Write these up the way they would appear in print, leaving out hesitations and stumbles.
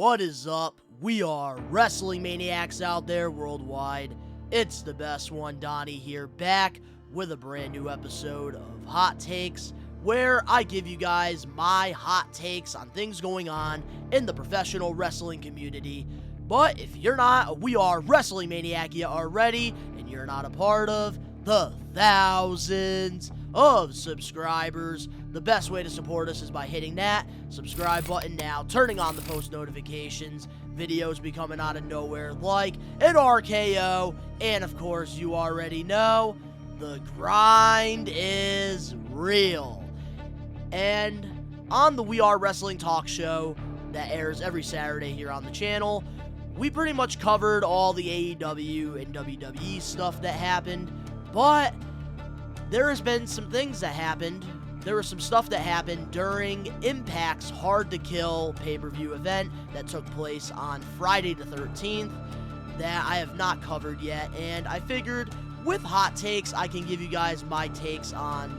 What is up? We are wrestling maniacs out there worldwide. It's the best one, Donnie here, back with a brand new episode of Hot Takes, where I give you guys my hot takes on things going on in the professional wrestling community. But if you're not a We Are Wrestling Maniac yet already, and you're not a part of the thousands of subscribers, the best way to support us is by hitting that subscribe button now, turning on the post notifications, videos be coming out of nowhere like an RKO, and of course you already know, the grind is real. And on the We Are Wrestling talk show that airs every Saturday here on the channel, we pretty much covered all the AEW and WWE stuff that happened, but there has been some things that happened. There was some stuff that happened during Impact's Hard to Kill pay-per-view event that took place on Friday the 13th that I have not covered yet, and I figured with hot takes, I can give you guys my takes on,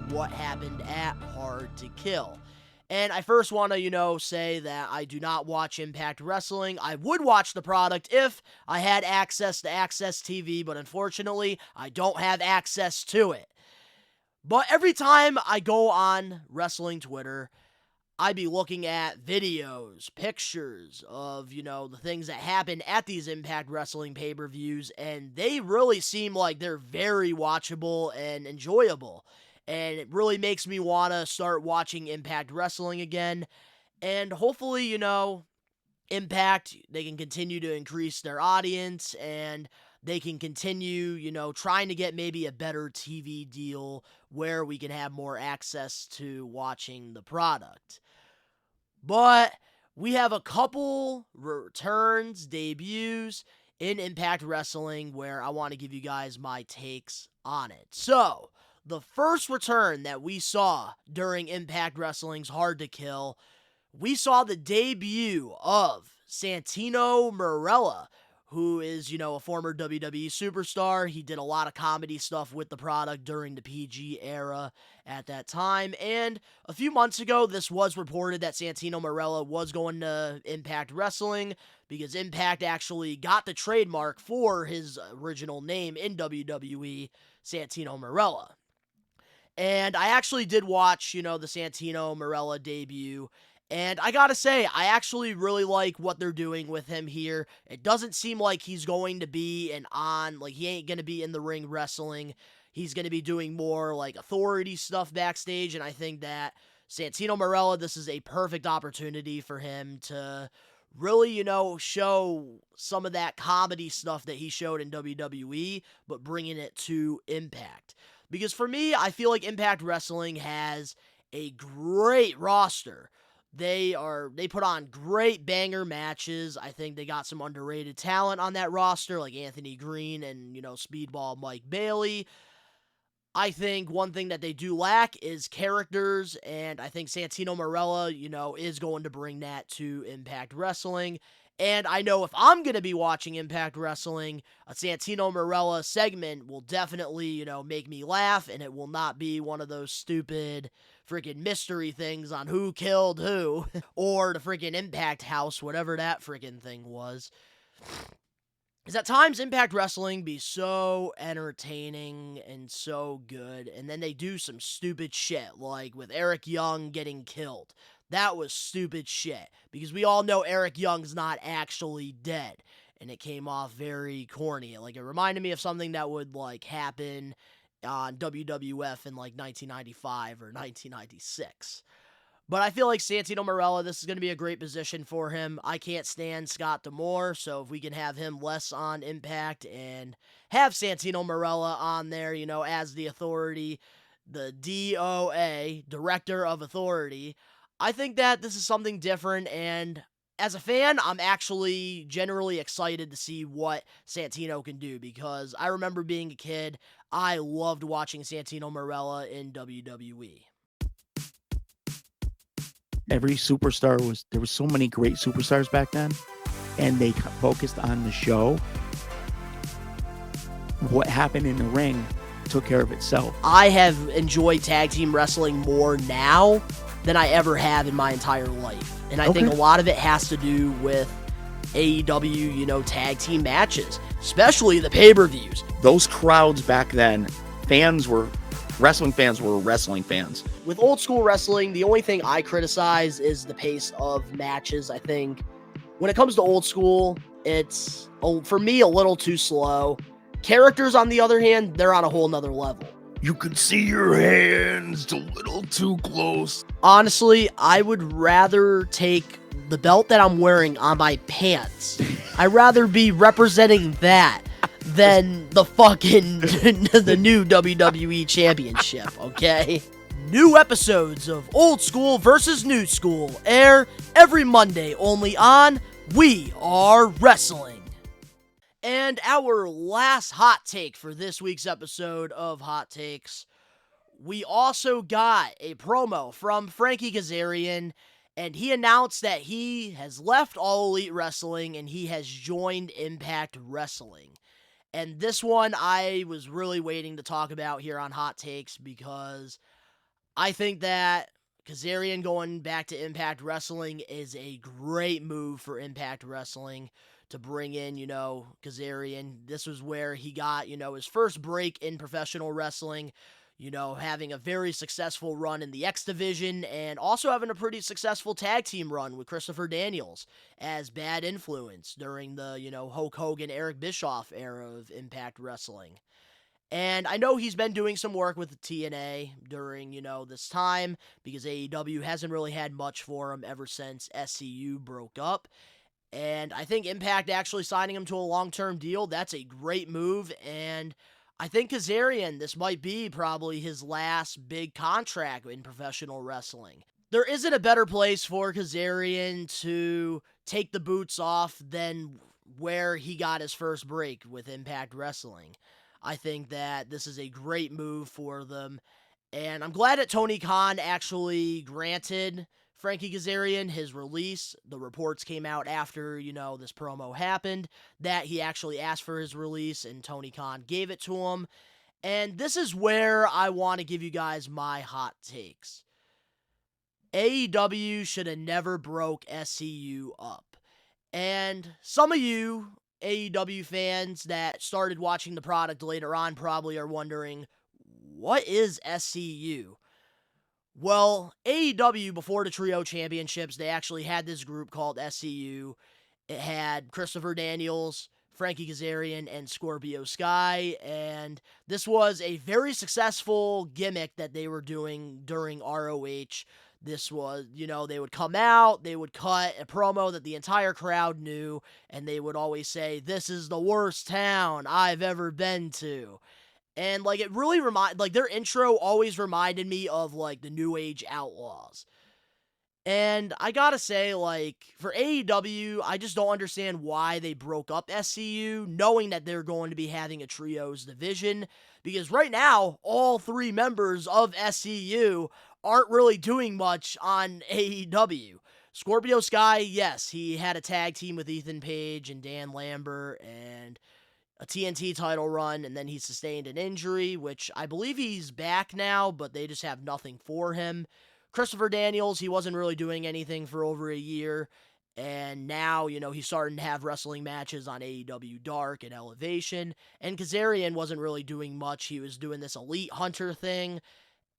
what happened at Hard to Kill. And I first want to, say that I do not watch Impact Wrestling. I would watch the product if I had access to Access TV, but unfortunately, I don't have access to it. But every time I go on wrestling Twitter, I'd be looking at videos, pictures of, the things that happen at these Impact Wrestling pay-per-views, and they really seem like they're very watchable and enjoyable. And it really makes me want to start watching Impact Wrestling again. And hopefully, Impact, they can continue to increase their audience and they can continue, trying to get maybe a better TV deal where we can have more access to watching the product. But we have a couple returns, debuts in Impact Wrestling where I want to give you guys my takes on it. So, the first return that we saw during Impact Wrestling's Hard to Kill, we saw the debut of Santino Marella, who is, a former WWE superstar. He did a lot of comedy stuff with the product during the PG era at that time. And a few months ago, this was reported that Santino Marella was going to Impact Wrestling because Impact actually got the trademark for his original name in WWE, Santino Marella. And I actually did watch, the Santino Marella debut. And I gotta say, I actually really like what they're doing with him here. It doesn't seem like he's going to be he ain't gonna be in the ring wrestling. He's gonna be doing more authority stuff backstage. And I think that Santino Marella, this is a perfect opportunity for him to really, show some of that comedy stuff that he showed in WWE, but bringing it to Impact. Because for me, I feel like Impact Wrestling has a great roster. They put on great banger matches. I think they got some underrated talent on that roster, like Anthony Green and, Speedball Mike Bailey. I think one thing that they do lack is characters, and I think Santino Marella, is going to bring that to Impact Wrestling. And I know if I'm going to be watching Impact Wrestling, a Santino Marella segment will definitely, make me laugh, and it will not be one of those stupid freaking mystery things on who killed who, or the freaking Impact House, whatever that freaking thing was. Because at times, Impact Wrestling be so entertaining and so good, and then they do some stupid shit, like with Eric Young getting killed. That was stupid shit, because we all know Eric Young's not actually dead, and it came off very corny. It reminded me of something that would, happen on WWF in, 1995 or 1996. But I feel like Santino Marella, this is going to be a great position for him. I can't stand Scott D'Amore, so if we can have him less on Impact and have Santino Marella on there, as the Authority, the DOA, Director of Authority, I think that this is something different, and as a fan, I'm actually generally excited to see what Santino can do, because I remember being a kid, I loved watching Santino Marella in WWE. Every superstar there was so many great superstars back then, and they focused on the show. What happened in the ring took care of itself. I have enjoyed tag team wrestling more now than I ever have in my entire life. And I think a lot of it has to do with AEW, tag team matches, especially the pay-per-views. Those crowds back then, wrestling fans were wrestling fans. With old school wrestling, the only thing I criticize is the pace of matches. I think when it comes to old school, it's, for me, a little too slow. Characters, on the other hand, they're on a whole nother level. You could see your hands a little too close. Honestly, I would rather take the belt that I'm wearing on my pants. I'd rather be representing that than the fucking the new WWE Championship, okay? New episodes of Old School versus New School air every Monday only on We Are Wrestling. And our last hot take for this week's episode of Hot Takes, we also got a promo from Frankie Kazarian, and he announced that he has left All Elite Wrestling and he has joined Impact Wrestling. And this one I was really waiting to talk about here on Hot Takes because I think that Kazarian going back to Impact Wrestling is a great move for Impact Wrestling to bring in, Kazarian. This was where he got, his first break in professional wrestling, having a very successful run in the X Division and also having a pretty successful tag team run with Christopher Daniels as Bad Influence during the, Hulk Hogan, Eric Bischoff era of Impact Wrestling. And I know he's been doing some work with the TNA during, this time because AEW hasn't really had much for him ever since SCU broke up. And I think Impact actually signing him to a long-term deal, that's a great move. And I think Kazarian, this might be probably his last big contract in professional wrestling. There isn't a better place for Kazarian to take the boots off than where he got his first break with Impact Wrestling. I think that this is a great move for them. And I'm glad that Tony Khan actually granted Frankie Kazarian his release. The reports came out after, this promo happened that he actually asked for his release and Tony Khan gave it to him. And this is where I want to give you guys my hot takes. AEW should have never broke SCU up. And some of you AEW fans that started watching the product later on probably are wondering, what is SCU? Well, AEW, before the Trio Championships, they actually had this group called SCU. It had Christopher Daniels, Frankie Kazarian, and Scorpio Sky, and this was a very successful gimmick that they were doing during ROH. This was, they would come out, they would cut a promo that the entire crowd knew, and they would always say, "This is the worst town I've ever been to." And, it really their intro always reminded me of, the New Age Outlaws. And I gotta say, for AEW, I just don't understand why they broke up SCU, knowing that they're going to be having a trios division, because right now, all three members of SCU aren't really doing much on AEW. Scorpio Sky, yes, he had a tag team with Ethan Page and Dan Lambert, and a TNT title run, and then he sustained an injury, which I believe he's back now, but they just have nothing for him. Christopher Daniels, he wasn't really doing anything for over a year, and now, he's starting to have wrestling matches on AEW Dark and Elevation, and Kazarian wasn't really doing much. He was doing this Elite Hunter thing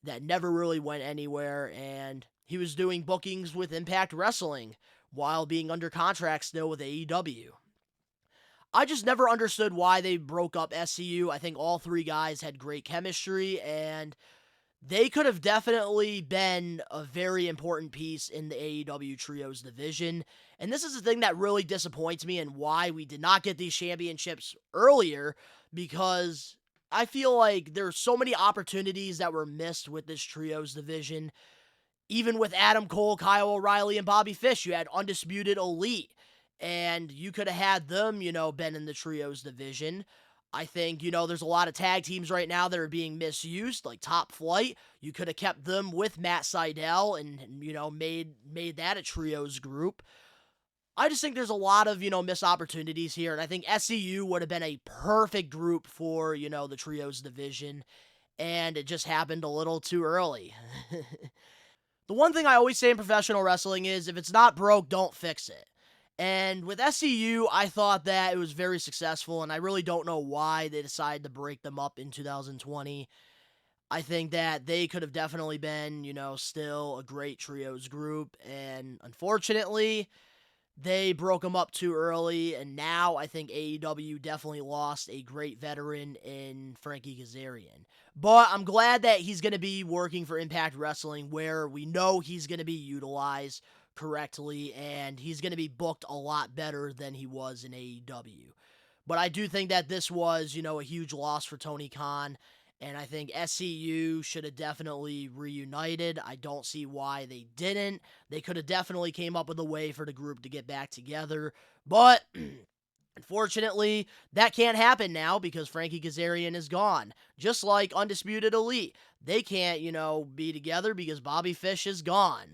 that never really went anywhere, and he was doing bookings with Impact Wrestling while being under contract still with AEW. I just never understood why they broke up SCU. I think all three guys had great chemistry, and they could have definitely been a very important piece in the AEW Trios division. And this is the thing that really disappoints me and why we did not get these championships earlier, because I feel like there's so many opportunities that were missed with this Trios division. Even with Adam Cole, Kyle O'Reilly, and Bobby Fish, you had Undisputed Elite. And you could have had them, been in the Trios division. I think, there's a lot of tag teams right now that are being misused, like Top Flight. You could have kept them with Matt Sydal and made that a Trios group. I just think there's a lot of, missed opportunities here. And I think SCU would have been a perfect group for, the Trios division. And it just happened a little too early. The one thing I always say in professional wrestling is if it's not broke, don't fix it. And with SCU, I thought that it was very successful, and I really don't know why they decided to break them up in 2020. I think that they could have definitely been, still a great trios group, and unfortunately, they broke them up too early, and now I think AEW definitely lost a great veteran in Frankie Kazarian. But I'm glad that he's going to be working for Impact Wrestling, where we know he's going to be utilized correctly, and he's going to be booked a lot better than he was in AEW. But I do think that this was, a huge loss for Tony Khan, and I think SCU should have definitely reunited. I don't see why they didn't. They could have definitely came up with a way for the group to get back together. But unfortunately, that can't happen now because Frankie Kazarian is gone. Just like Undisputed Elite. They can't, be together because Bobby Fish is gone.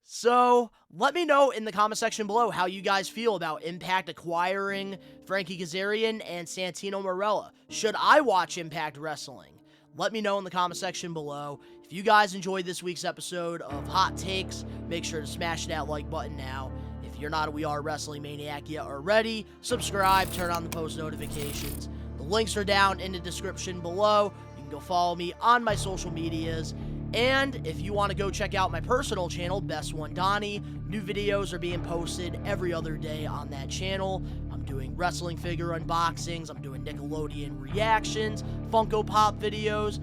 So, let me know in the comment section below how you guys feel about Impact acquiring Frankie Kazarian and Santino Marella. Should I watch Impact Wrestling? Let me know in the comment section below. If you guys enjoyed this week's episode of Hot Takes, make sure to smash that like button now. If you're not a We Are Wrestling Maniac yet already, subscribe, turn on the post notifications. The links are down in the description below. You can go follow me on my social medias. And if you want to go check out my personal channel, Best One Donnie, new videos are being posted every other day on that channel. I'm doing wrestling figure unboxings, I'm doing Nickelodeon reactions, Funko Pop videos,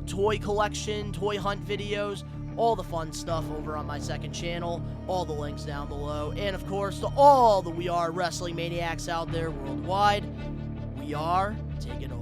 toy collection, toy hunt videos, all the fun stuff over on my second channel. All the links down below. And of course, to all the We Are Wrestling Maniacs out there worldwide, we are taking over.